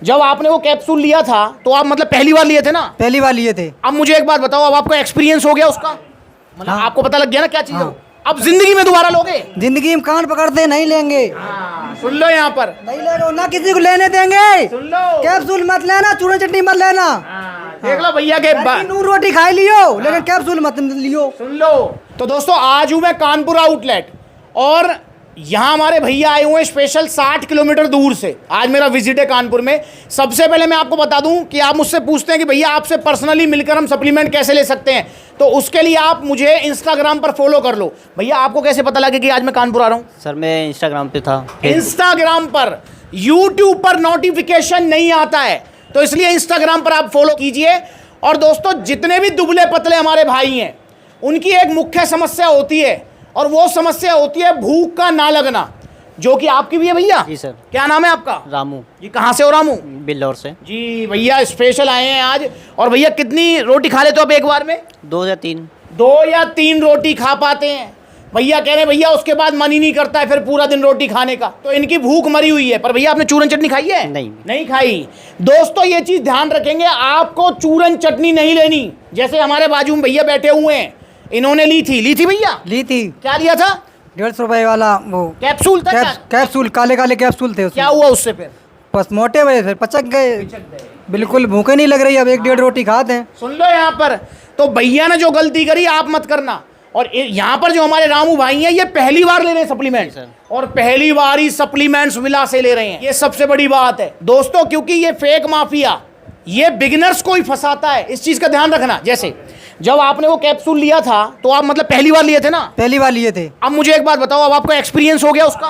जब आपने वो कैप्सूल लिया था तो आप मतलब पहली बार लिए थे ना? पहली बार लिए थे। अब मुझे एक बात बताओ, अब आपको एक्सपीरियंस हो गया उसका, मतलब हाँ। आपको पता लग गया ना क्या चीज है हाँ। वो? अब जिंदगी में दोबारा लोगे? जिंदगी में कान पकड़ते नहीं लेंगे। सुन लो यहाँ पर, नहीं लेंगे ना, किसी को लेने देंगे। सुन लो, कैप्सूल मत लेना, चूरन चटनी मत लेना। देख लो भैया के नूर रोटी खाई लियो, लेकिन कैप्सूल मत लियो। सुन लो। तो दोस्तों आज हूँ मैं कानपुर आउटलेट और यहाँ हमारे भैया आए हुए हैं स्पेशल 60 किलोमीटर दूर से। आज मेरा विजिट है कानपुर में। सबसे पहले मैं आपको बता दूं कि आप मुझसे पूछते हैं कि भैया आपसे पर्सनली मिलकर हम सप्लीमेंट कैसे ले सकते हैं, तो उसके लिए आप मुझे इंस्टाग्राम पर फॉलो कर लो। भैया आपको कैसे पता लगे कि आज मैं कानपुर आ रहा हूँ? सर मैं इंस्टाग्राम पे था। इंस्टाग्राम पर, यूट्यूब पर नोटिफिकेशन नहीं आता है, तो इसलिए इंस्टाग्राम पर आप फॉलो कीजिए। और दोस्तों जितने भी दुबले पतले हमारे भाई हैं उनकी एक मुख्य समस्या होती है, और वो समस्या होती है भूख का ना लगना, जो कि आपकी भी है भैया। जी सर। क्या नाम है आपका? रामू। जी कहाँ से हो रामू? बिल्लौर से। जी भैया स्पेशल आए हैं आज। और भैया कितनी रोटी खा लेते हो आप एक बार में? 2 या 3। 2 या 3 रोटी खा पाते हैं भैया। कह रहे हैं भैया उसके बाद मन ही नहीं करता है फिर पूरा दिन रोटी खाने का, तो इनकी भूख मरी हुई है। पर भैया आपने चूरन चटनी खाई है? नहीं खाई। दोस्तों ये चीज ध्यान रखेंगे, आपको चूरन चटनी नहीं लेनी। जैसे हमारे बाजू में भैया बैठे हुए हैं, इन्होंने ली थी भैया? ली थी। क्या लिया था? 150 रुपए वाला वो कैप्सूल था। कैप्सूल काले काले कैप्सूल थे। क्या हुआ उससे फिर? बस मोटे हुए, फिर पचक गए। बिल्कुल भूखे नहीं लग रही, अब 1-1.5 रोटी खाते हैं। सुन लो यहाँ पर, तो भैया ने जो गलती करी आप मत करना। और यहाँ पर जो हमारे रामू भाई हैं ये पहली बार ले रहे हैं सप्लीमेंट, और पहली बार ही सप्लीमेंट्स विला से ले रहे हैं। ये सबसे बड़ी बात है दोस्तों, क्योंकि ये फेक माफिया ये बिगिनर्स को ही फंसाता है। इस चीज का ध्यान रखना। जैसे जब आपने वो कैप्सूल लिया था तो आप मतलब पहली बार लिए थे ना? पहली बार लिए थे। अब मुझे एक बात बताओ, अब आपको एक्सपीरियंस हो गया उसका,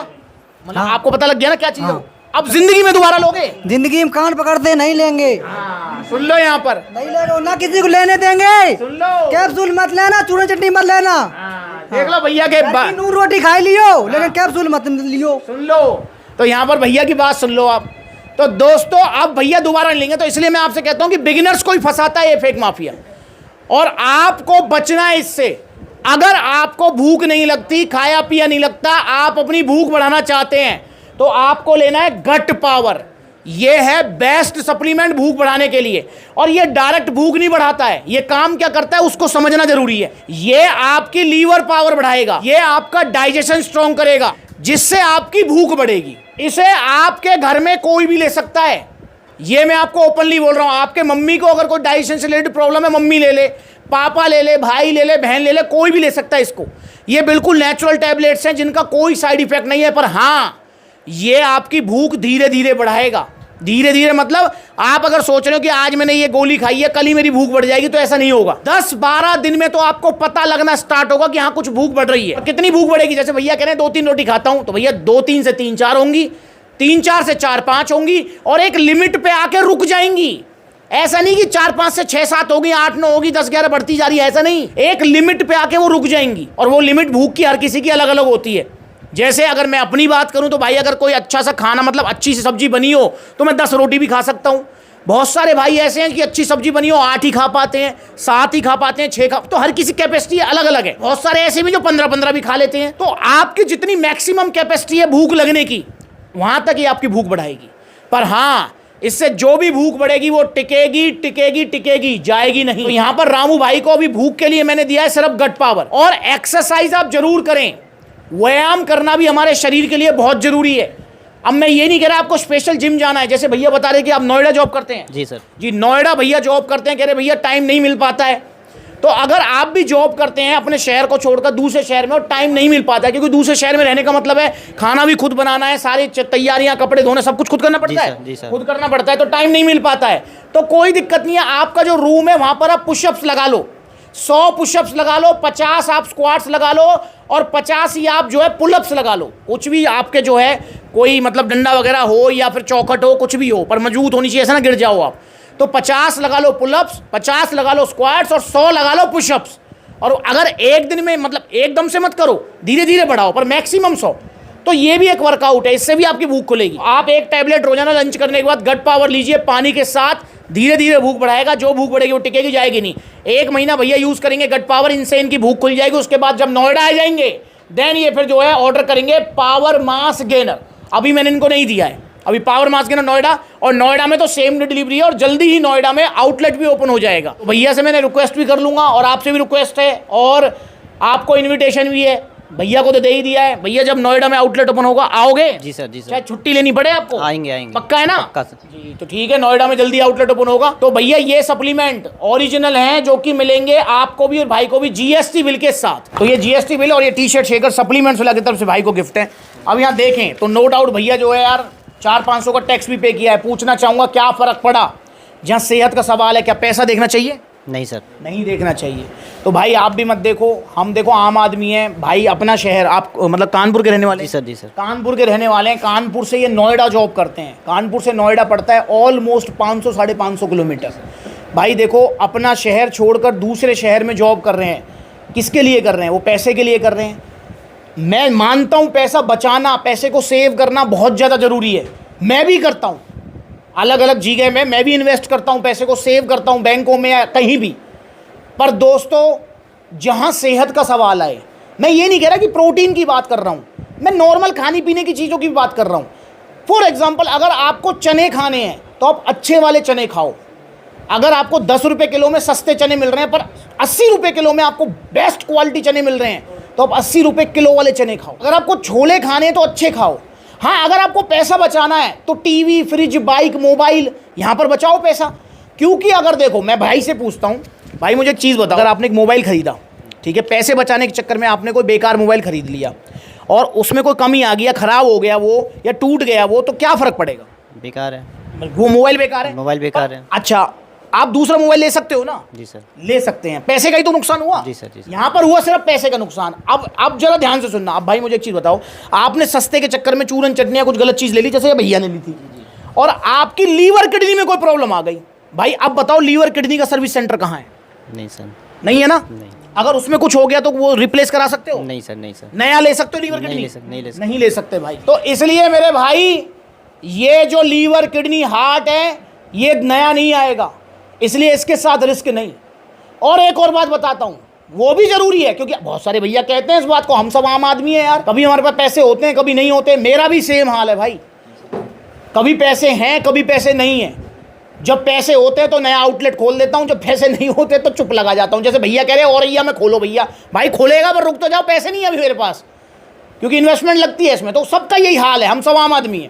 मतलब हाँ। आपको पता लग गया ना क्या चीज है वो? हाँ। अब जिंदगी में दोबारा लोगे? जिंदगी में कान पकड़ते नहीं लेंगे। सुन लो यहाँ पर, नहीं लेंगे ना, किसी को लेने देंगे। सुन लो, कैप्सूल मत लेना, चूरन चटनी मत लेना। देख लो भैया के नूर रोटी खाई लियो, लेकिन कैप्सूल मत लियो। सुन लो। तो यहाँ पर भैया की बात सुन लो आप। तो दोस्तों अब भैया दोबारा नहीं लेंगे, तो इसलिए मैं आपसे कहता हूँ कि बिगिनर्स को ही फंसाता है ये फेक माफिया, और आपको बचना है इससे। अगर आपको भूख नहीं लगती, खाया पिया नहीं लगता, आप अपनी भूख बढ़ाना चाहते हैं, तो आपको लेना है गट पावर। ये है बेस्ट सप्लीमेंट भूख बढ़ाने के लिए। और ये डायरेक्ट भूख नहीं बढ़ाता है, ये काम क्या करता है उसको समझना जरूरी है। ये आपकी लीवर पावर बढ़ाएगा, ये आपका डाइजेशन स्ट्रॉन्ग करेगा, जिससे आपकी भूख बढ़ेगी। इसे आपके घर में कोई भी ले सकता है, ये मैं आपको ओपनली बोल रहा हूं। आपके मम्मी को अगर कोई डाइजेशन से रिलेटेड प्रॉब्लम है, मम्मी ले ले, पापा ले ले, भाई ले ले, बहन ले ले, कोई भी ले सकता है इसको। ये बिल्कुल नेचुरल टैबलेट्स हैं जिनका कोई साइड इफेक्ट नहीं है। पर हाँ, ये आपकी भूख धीरे धीरे बढ़ाएगा। धीरे धीरे मतलब आप अगर सोच रहे हो कि आज मैंने ये गोली खाई है कल ही मेरी भूख बढ़ जाएगी, तो ऐसा नहीं होगा। 10-12 दिन में तो आपको पता लगना स्टार्ट होगा कि हाँ कुछ भूख बढ़ रही है। कितनी भूख बढ़ेगी? जैसे भैया कह रहे हैं 2-3 रोटी खाता हूं, तो भैया 2-3 से 3-4 होंगी, 3-4 से 4-5 होंगी, और एक लिमिट पे आके रुक जाएंगी। ऐसा नहीं कि 4-5 से 6-7 होगी, 8-9 होगी, 10-11 बढ़ती जा रही है, ऐसा नहीं। एक लिमिट पे आके वो रुक जाएंगी, और वो लिमिट भूख की हर किसी की अलग अलग होती है। जैसे अगर मैं अपनी बात करूं तो भाई अगर कोई अच्छा सा खाना मतलब अच्छी सी सब्जी बनी हो तो मैं 10 रोटी भी खा सकता हूं। बहुत सारे भाई ऐसे हैं कि अच्छी सब्जी बनी हो 8 ही खा पाते हैं, 7 ही खा पाते हैं, 6 खा, तो हर किसी कैपेसिटी अलग अलग है। बहुत सारे ऐसे भी जो 15-15 भी खा लेते हैं। तो आपकी जितनी मैक्सिमम कैपेसिटी है भूख लगने की, वहां तक ही आपकी भूख बढ़ाएगी। पर हाँ, इससे जो भी भूख बढ़ेगी वो टिकेगी टिकेगी टिकेगी, जाएगी नहीं। तो यहां पर रामू भाई को अभी भूख के लिए मैंने दिया है सिर्फ गट पावर। और एक्सरसाइज आप जरूर करें, व्यायाम करना भी हमारे शरीर के लिए बहुत जरूरी है। अब मैं ये नहीं कह रहा आपको स्पेशल जिम जाना है। जैसे भैया बता रहे कि आप नोएडा जॉब करते हैं। जी सर। जी नोएडा भैया जॉब करते हैं, कह रहे भैया टाइम नहीं मिल पाता है। तो अगर आप भी जॉब करते हैं अपने शहर को छोड़कर दूसरे शहर में, और टाइम नहीं मिल पाता है, क्योंकि दूसरे शहर में रहने का मतलब है खाना भी खुद बनाना है, सारी तैयारियां, कपड़े धोने, सब कुछ खुद करना पड़ता है। जी सर। खुद करना पड़ता है, तो टाइम नहीं मिल पाता है। तो कोई दिक्कत नहीं है, आपका जो रूम है वहां पर आप पुशअप्स लगा लो, 100 पुशअप्स लगा लो, 50 आप स्क्वाट्स लगा लो, और 50 ही आप जो है पुलअप्स लगा लो। कुछ भी आपके जो है कोई मतलब डंडा वगैरह हो या फिर चौखट हो, कुछ भी हो, पर मजबूत होनी चाहिए, ऐसा ना गिर जाओ आप। तो 50 लगा लो पुलअप्स, 50 लगा लो स्क्वाट्स, और 100 लगा लो पुशअप्स। और अगर एक दिन में मतलब एकदम से मत करो, धीरे धीरे बढ़ाओ, पर मैक्सिमम 100। तो ये भी एक वर्कआउट है, इससे भी आपकी भूख खुलेगी। आप एक टैबलेट रोजाना लंच करने के बाद गट पावर लीजिए पानी के साथ, धीरे धीरे भूख बढ़ाएगा। जो भूख बढ़ेगी वो टिकेगी, जाएगी नहीं। 1 महीना भैया यूज करेंगे गट पावर, इनसे इनकी भूख खुल जाएगी। उसके बाद जब नोएडा आ जाएंगे देन ये फिर जो है ऑर्डर करेंगे पावर मास गेनर। अभी मैंने इनको नहीं दिया है, अभी पावर मास के ना नोएडा, और नोएडा में तो सेम डे डिलीवरी है और जल्दी ही नोएडा में आउटलेट भी ओपन हो जाएगा। तो भैया से मैंने रिक्वेस्ट भी कर लूँगा और आपसे भी रिक्वेस्ट है और आपको इन्विटेशन भी है, भैया को तो दे ही दिया है। भैया जब नोएडा में आउटलेट ओपन होगा आओगे? जी सर, जी सर। चाहे छुट्टी लेनी पड़े आपको? आएंगे आएंगे। पक्का है ना? पक्का सर। जी तो ठीक है, नोएडा में जल्दी आउटलेट ओपन होगा। तो भैया ये सप्लीमेंट ओरिजिनल हैं जो कि मिलेंगे आपको भी और भाई को भी जीएसटी बिल के साथ। तो ये जीएसटी बिल और ये टी शर्ट शेकर सप्लीमेंट्स वाला की तरफ से भाई को गिफ्ट है। अब यहाँ देखें तो नो डाउट भैया जो है यार 400-500 का टैक्स भी पे किया है। पूछना चाहूँगा क्या फ़र्क पड़ा? जहाँ सेहत का सवाल है, क्या पैसा देखना चाहिए? नहीं सर, नहीं देखना चाहिए। तो भाई आप भी मत देखो, हम देखो आम आदमी हैं भाई, अपना शहर, आप मतलब कानपुर के रहने वाले? जी सर, जी सर। कानपुर के रहने वाले हैं। कानपुर से ये नोएडा जॉब करते हैं। कानपुर से नोएडा पड़ता है ऑलमोस्ट 500-550 किलोमीटर। भाई देखो अपना शहर छोड़कर दूसरे शहर में जॉब कर रहे हैं, किसके लिए कर रहे हैं? वो पैसे के लिए कर रहे हैं। मैं मानता हूँ पैसा बचाना, पैसे को सेव करना बहुत ज़्यादा ज़रूरी है। मैं भी करता हूँ, अलग अलग जगह में मैं भी इन्वेस्ट करता हूँ, पैसे को सेव करता हूँ बैंकों में या कहीं भी। पर दोस्तों जहाँ सेहत का सवाल आए, मैं ये नहीं कह रहा कि प्रोटीन की बात कर रहा हूँ, मैं नॉर्मल खाने पीने की चीज़ों की भी बात कर रहा हूँ। फॉर एग्जाम्पल अगर आपको चने खाने हैं तो आप अच्छे वाले चने खाओ। अगर आपको 10 रुपये किलो में सस्ते चने मिल रहे हैं पर 80 रुपये किलो में आपको बेस्ट क्वालिटी चने मिल रहे हैं तो आप 80 रुपये किलो वाले चने खाओ। अगर आपको छोले खाने हैं तो अच्छे खाओ। हाँ, अगर आपको पैसा बचाना है तो टीवी, फ्रिज, बाइक, मोबाइल यहाँ पर बचाओ पैसा। क्योंकि अगर देखो मैं भाई से पूछता हूँ, भाई मुझे एक चीज़ बताओ, अगर आपने एक मोबाइल ख़रीदा, ठीक है, पैसे बचाने के चक्कर में आपने कोई बेकार मोबाइल ख़रीद लिया और उसमें कोई कमी आ गई या ख़राब हो गया वो या टूट गया वो, तो क्या फ़र्क पड़ेगा? बेकार है, वो मोबाइल बेकार है। मोबाइल बेकार है। अच्छा, आप दूसरा मोबाइल ले सकते हो ना? जी सर। ले सकते हैं, पैसे का ही तो नुकसान हुआ। जी सर, जी सर। यहाँ पर हुआ सिर्फ पैसे का नुकसान। अब जरा ध्यान से सुनना। अब भाई मुझे एक चीज़ बताओ, आपने सस्ते के चक्कर में चूरन चटनियाँ कुछ गलत चीज़ ले ली, जैसे ये भैया ने ली थी, और आपकी लीवर किडनी में कोई प्रॉब्लम आ गई, भाई अब बताओ लीवर किडनी का सर्विस सेंटर कहाँ है? नहीं सर। नहीं है ना? नहीं। अगर उसमें कुछ हो गया तो वो रिप्लेस करा सकते हो? नहीं सर, नहीं सर। नया ले सकते हो लीवर नहीं किडनी? ले सकते, नहीं ले सकते। नहीं ले सकते भाई। तो इसलिए मेरे भाई ये जो लीवर किडनी हार्ट है ये नया नहीं आएगा, इसलिए इसके साथ रिस्क नहीं। और एक और बात बताता हूँ, वो भी ज़रूरी है क्योंकि बहुत सारे भैया कहते हैं इस बात को, हम सब आम आदमी हैं यार, कभी हमारे पास पैसे होते हैं कभी नहीं होते। मेरा भी सेम हाल है भाई, कभी पैसे हैं कभी पैसे नहीं हैं। जब पैसे होते हैं तो नया आउटलेट खोल देता हूँ, जब पैसे नहीं होते तो चुप लगा जाता हूँ। जैसे भैया कह रहे हैं औरैया में खोलो, भैया भाई खोलेगा पर रुक तो जाओ, पैसे नहीं है अभी मेरे पास, क्योंकि इन्वेस्टमेंट लगती है इसमें। तो सबका यही हाल है, हम सब आम आदमी हैं।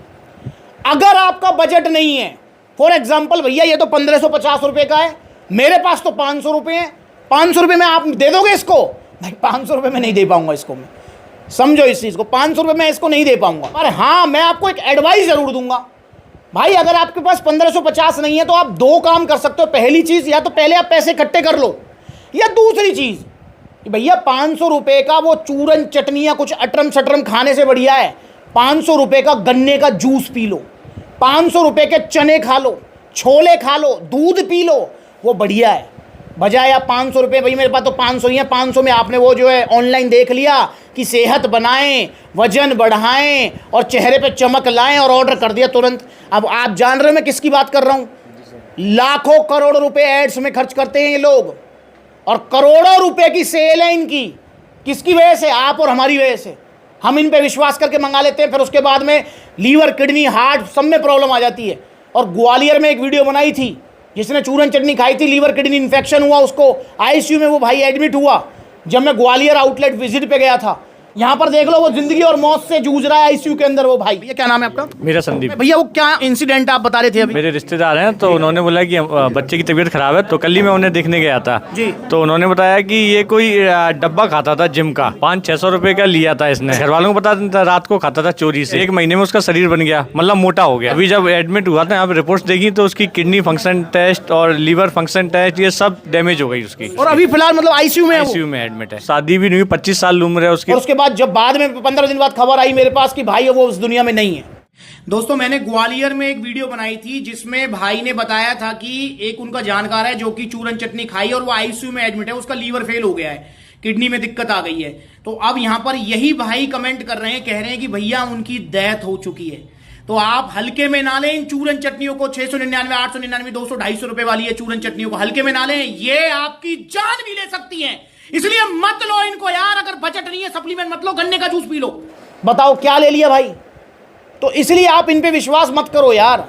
अगर आपका बजट नहीं है, फॉर एग्जाम्पल भैया ये तो 1550 रुपये का है, मेरे पास तो 500 रुपये हैं, 500 रुपये में आप दे दोगे इसको? भाई 500 रुपये में नहीं दे पाऊंगा इसको मैं, समझो इस चीज़ को, 500 रुपये में इसको नहीं दे पाऊंगा। पर हाँ मैं आपको एक एडवाइस ज़रूर दूंगा भाई, अगर आपके पास 1550 नहीं है तो आप दो काम कर सकते हो। पहली चीज़, या तो पहले आप पैसे इकट्ठे कर लो, या दूसरी चीज़ कि भैया 500 रुपये का वो चूरन चटनी या कुछ अटरम सटरम खाने से बढ़िया है 500 रुपये का गन्ने का जूस पी लो, 500 रुपये के चने खा लो, छोले खा लो, दूध पी लो, वो बढ़िया है। बजाय आप 500 रुपये, भाई मेरे पास तो 500 ही है, 500 में आपने वो जो है ऑनलाइन देख लिया कि सेहत बनाएं, वजन बढ़ाएं और चेहरे पे चमक लाएं और ऑर्डर कर दिया तुरंत। अब आप जान रहे हो मैं किसकी बात कर रहा हूँ? लाखों करोड़ों रुपए एड्स में खर्च करते हैं ये लोग और करोड़ों रुपए की सेल है इनकी। किसकी वजह से? आप और हमारी वजह से। हम इन पे विश्वास करके मंगा लेते हैं, फिर उसके बाद में लीवर, किडनी, हार्ट सब में प्रॉब्लम आ जाती है। और ग्वालियर में एक वीडियो बनाई थी, जिसने चूरन चटनी खाई थी, लीवर किडनी इन्फेक्शन हुआ, उसको आईसीयू में वो भाई एडमिट हुआ। जब मैं ग्वालियर आउटलेट विजिट पे गया था, यहाँ पर देख लो वो जिंदगी और मौत से जूझ रहा है आईसीयू के अंदर वो भाई। भैया क्या नाम है आपका? मेरा संदीप। भैया वो क्या इंसिडेंट आप बता रहे थे अभी? मेरे रिश्तेदार हैं तो उन्होंने बोला कि बच्चे की तबीयत खराब है, तो कल ही मैं उन्हें देखने गया था जी। तो उन्होंने बताया कि ये कोई डब्बा खाता था जिम का, 500-600 रुपए का लिया था इसने। घर वालों को पता था, रात को खाता था चोरी से। 1 महीने में उसका शरीर बन गया, मतलब मोटा हो गया। अभी जब एडमिट हुआ था, यहाँ पे रिपोर्ट्स देखी तो उसकी किडनी फंक्शन टेस्ट और लीवर फंक्शन टेस्ट ये सब डैमेज हो गई उसकी। और अभी फिलहाल मतलब आईसीयू में है वो? आईसीयू में एडमिट है। शादी भी नहीं हुई, 25 साल उम्र है उसकी। और उसके बाद जब बाद में 15 दिन बाद खबर आई मेरे पास कि भाई वो उस दुनिया में नहीं है। दोस्तों मैंने ग्वालियर में एक वीडियो बनाई थी जिसमें भाई ने बताया था कि एक उनका जानकार है जो कि चूरन चटनी खाई और वो आईसीयू में एडमिट है, उसका लीवर फेल हो गया है, किडनी में दिक्कत आ गई है। तो अब यहां पर यही भाई कमेंट कर रहे हैं, कह रहे हैं कि भैया उनकी डेथ हो चुकी है, तो आप हल्के में ना लें इन चूरन चटनियों को। 699, 899, 200, 250 रुपए वाली है चूरन चटनियों को, हल्के में ना लें, ये आपकी जान भी ले सकती है, इसलिए मत लो इनको यार। अगर बजट नहीं है सप्लीमेंट मत लो, गन्ने का जूस पी लो। बताओ क्या ले लिया भाई? तो इसलिए आप इन पे विश्वास मत करो यार।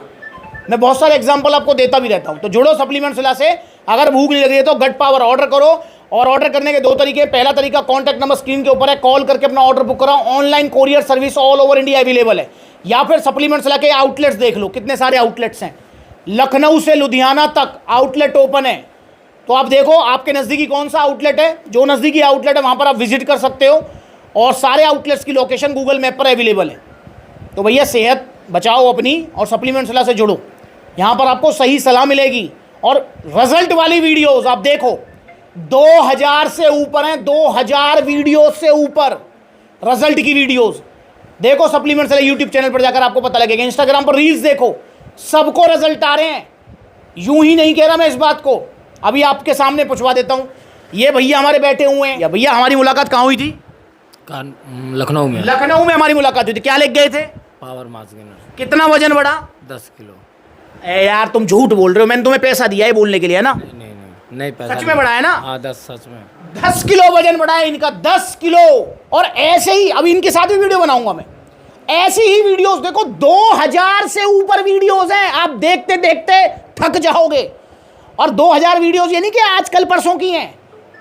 मैं बहुत सारे एग्जांपल आपको देता भी रहता हूं। तो जुड़ो सप्लीमेंट्स विला से। अगर भूख नहीं लग रही है तो गट पावर ऑर्डर करो, और ऑर्डर करने के 2 तरीके। पहला तरीका, कॉन्टैक्ट नंबर स्क्रीन के ऊपर है, कॉल करके अपना ऑर्डर बुक कराओ। Online courier service all over India available है। या फिर सप्लीमेंट्स विला के आउटलेट्स देख लो, कितने सारे आउटलेट्स हैं। लखनऊ से लुधियाना तक आउटलेट ओपन है। तो आप देखो आपके नज़दीकी कौन सा आउटलेट है, जो नज़दीकी आउटलेट है वहाँ पर आप विजिट कर सकते हो, और सारे आउटलेट्स की लोकेशन गूगल मैप पर अवेलेबल है। तो भैया सेहत बचाओ अपनी और सप्लीमेंट्स विला से जुड़ो। यहाँ पर आपको सही सलाह मिलेगी और रिजल्ट वाली वीडियोस आप देखो। 2000 से ऊपर हैं, 2000 वीडियोस से ऊपर रिजल्ट की वीडियोस देखो सप्लीमेंट्स विला यूट्यूब चैनल पर जाकर आपको पता लगेगा। इंस्टाग्राम पर रील्स देखो, सबको रिजल्ट आ रहे हैं। यूं ही नहीं कह रहा मैं इस बात को, अभी आपके सामने पूछवा देता हूं। ये भैया हमारे बैठे हुए हैं। या भैया हमारी मुलाकात कहाँ हुई थी? लखनऊ में। लखनऊ में हमारी मुलाकात हुई थी। क्या लेके गए थे? Power mass gainer. कितना वजन बढ़ा? 10 किलो। ए यार तुम झूठ बोल रहे हो, मैंने तुम्हें पैसा दिया है बोलने के लिए, है ना? नहीं पैसा सच में बढ़ा है ना? हाँ 10 सच में 10 किलो वजन बढ़ा है इनका, 10 किलो। और ऐसे ही अभी इनके साथ भी वीडियो बनाऊंगा मैं। ऐसी ही वीडियोस देखो, 2000 से ऊपर वीडियोस हैं। आप देखते देखते थक जाओगे। और 2000 वीडियोस ये नहीं कि आज कल परसों की हैं,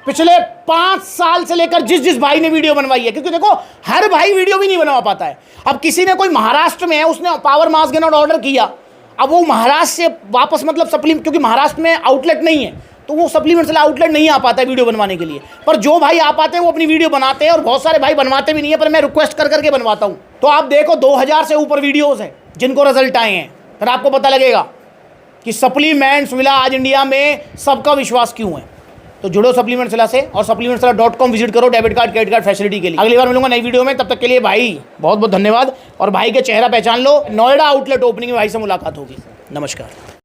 पिछले 5 साल से लेकर जिस भाई ने वीडियो बनवाई है। क्योंकि देखो हर भाई वीडियो भी नहीं बनवा पाता है। अब किसी ने कोई महाराष्ट्र में है, उसने पावर मास गेनर ऑर्डर किया, अब वो महाराष्ट्र से वापस मतलब सप्लीमेंट, क्योंकि महाराष्ट्र में आउटलेट नहीं है तो वो सप्लीमेंट्स वाला आउटलेट नहीं आ पाता है वीडियो बनवाने के लिए। पर जो भाई आ पाते हैं वो अपनी वीडियो बनाते हैं, और बहुत सारे भाई बनवाते भी नहीं है, पर मैं रिक्वेस्ट कर करके बनवाता हूँ। तो आप देखो 2000 से ऊपर वीडियोस हैं जिनको रिजल्ट आए हैं, फिर आपको पता लगेगा कि सप्लीमेंट्स विला आज इंडिया में सबका विश्वास क्यों है। तो जुड़ो सप्लीमेंट्स विला से और supplementsvilla.com विजिट करो debit card credit card facility के लिए। अगली बार मिलूंगा नई वीडियो में, तब तक के लिए भाई बहुत बहुत धन्यवाद। और भाई के चेहरा पहचान लो, नोएडा आउटलेट ओपनिंग में भाई से मुलाकात होगी। नमस्कार।